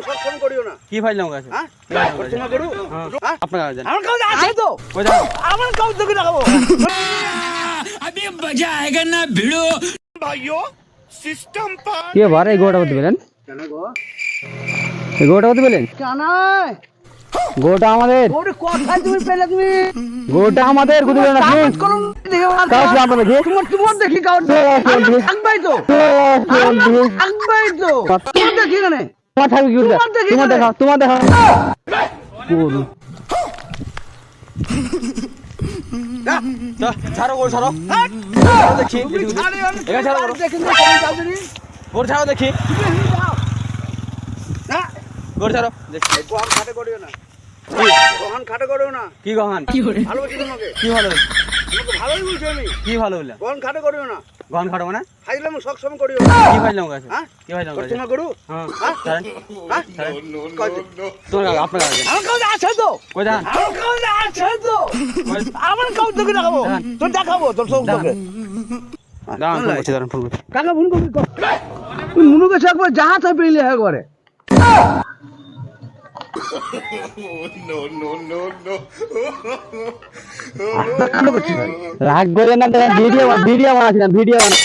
সবসময় করিও না। কি ফাইল নাও কাছে? হ্যাঁ? তোমার গরু? হ্যাঁ? আপনার কাছে আমার কাছে আছে তো। কই যাও? আমার কাছে তো কি রাখবো? अभी मजा आएगा ना भिड़ो। ভাইও সিস্টেম পা। কি বার এই গোটা বলতে বলেন? কেন গো? এই গোটা বলতে বলেন? কানাই। গোটা আমাদের। ওরে কোথায় তুমি পেলে তুমি? গোটা আমাদের গুদি না আপনি। কাজ করুন দেখে কাজ না আপনাকে। তোমার দেখি কাজ। থাকবাই তো। থাকবাই তো। তোমার দেখি কেন? তোমার থাকবে কি? তোমার দেখা, তোমার দেখা। গরু। ছাড়ো গরু ছাড়ো। দেখি। এখানে ছাড়ো গরু। গরু ছাড়ো দেখি। না গরু ছাড়ো দেখি। গহন খাটে করিও না। গহন খাটে করিও না। কি গহন? ভালোবাসি তোমাকে। কি ভালো? তোমাকে ভালোই বলছি আমি। কি ভালো বললা? গহন খাটে করিও না। গহন খাটো মানে? খাইলে আমি সবসময় করিও না। কি ফাইল নাও কাছে? হ্যাঁ? কি ফাইল নাও কাছে? তোমার গরু? হ্যাঁ। হ্যাঁ? ছাড়েন। হ্যাঁ? কাজে। তোমার কাছে আপনার কাছে। আমার কাছে আছে তো। কই যান? আমার কাছে আছে তো। আমার কাছে তো কি দেখাবো? তোর দেখাবো তোর সব তোকে। দাঁড়ান ফোন করছি, দাঁড়ান ফোন করছি। কাকা ফোন করবি কর। তুই মুনুকে সব একবার জাহাজ হয়ে পেলে হ্যাঁ করে। রাগ করে না, ভিডিও বানাচ্ছি না, ভিডিও বানা।